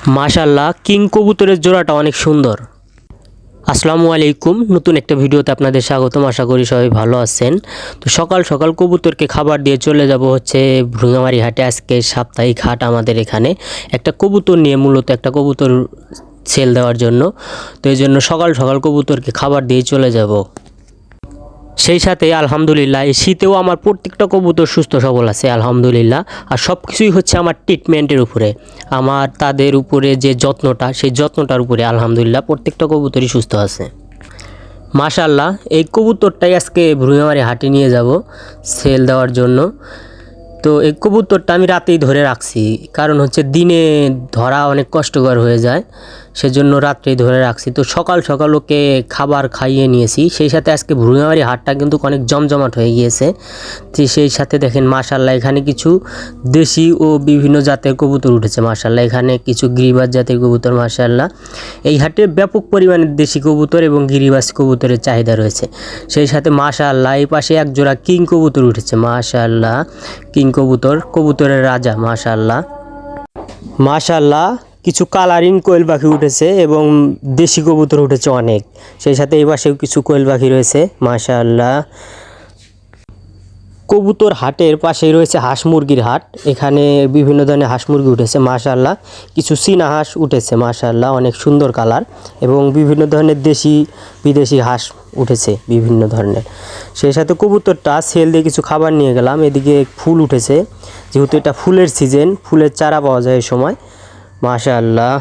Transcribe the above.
মাশাআল্লাহ কিং কবুতরের জোড়াটা অনেক সুন্দর। আসসালামু আলাইকুম, নতুন একটা ভিডিওতে আপনাদের স্বাগতম। আশা করি সবাই ভালো আছেন। তো সকাল সকাল কবুতরকে খাবার দিয়ে চলে যাব হচ্ছে ভ্রুঙ্গামারি হাটে। আজকে সাপ্তাহিক হাট আমাদের এখানে। একটা কবুতর নিয়ে মূলত একটা কবুতর সেল দেওয়ার জন্য, তো এই জন্য সকাল সকাল কবুতরকে খাবার দিয়ে চলে যাব। সেই সাথে আলহামদুলিল্লাহ এই শীতেও আমার প্রত্যেকটা কবুতর সুস্থ সবল আছে আলহামদুলিল্লাহ। আর সব কিছুই হচ্ছে আমার ট্রিটমেন্টের উপরে, আমার তাদের উপরে যে যত্নটা, সেই যত্নটার উপরে আলহামদুলিল্লাহ প্রত্যেকটা কবুতরই সুস্থ আছে মাশাআল্লাহ। এই কবুতরটাই আজকে ভ্রুঙ্গামারি হাটে নিয়ে যাব সেল দেওয়ার জন্য। তো এই কবুতরটা আমি রাতেই ধরে রাখছি, কারণ হচ্ছে দিনে ধরা অনেক কষ্টকর হয়ে যায়, সেজন্য রাত্রেই ধরে রাখছি। তো সকাল সকাল ওকে খাবার খাইয়ে নিয়েছি। সেই সাথে আজকে ভ্রুঙ্গামারি হাটটা কিন্তু অনেক জমজমাট হয়ে গিয়েছে। তো সেই সাথে দেখেন মাশাআল্লাহ এখানে কিছু দেশি ও বিভিন্ন জাতের কবুতর উঠেছে মাশাআল্লাহ। এখানে কিছু গিরিবাজ জাতের কবুতর মাশাআল্লাহ। এই হাটে ব্যাপক পরিমাণে দেশি কবুতর এবং গিরিবাজ কবুতরের চাহিদা রয়েছে। সেই সাথে মাশাআল্লাহ এই পাশে এক জোড়া কিং কবুতর উঠেছে মাশাআল্লাহ। কিং কবুতর, কবুতরের রাজা মাশাআল্লাহ। মাশাআল্লাহ কিছু কালারিং কোয়েল পাখি উঠেছে এবং দেশি কবুতর উঠেছে অনেক। সেই সাথে এই পাশেও কিছু কোয়েল পাখি রয়েছে মাশাআল্লাহ। কবুতর হাটের পাশেই রয়েছে হাঁস মুরগির হাট। এখানে বিভিন্ন ধরনের হাঁস মুরগি উঠেছে মাশাআল্লাহ। কিছু চীনা হাঁস উঠেছে মাশাআল্লাহ, অনেক সুন্দর কালার, এবং বিভিন্ন ধরনের দেশি বিদেশি হাঁস উঠেছে বিভিন্ন ধরনের। সেই সাথে কবুতরটা সেল দিয়ে কিছু খাবার নিয়ে গেলাম। এদিকে ফুল উঠেছে, যেহেতু এটা ফুলের সিজন, ফুলের চারা পাওয়া যায় এই সময় মাশাআল্লাহ।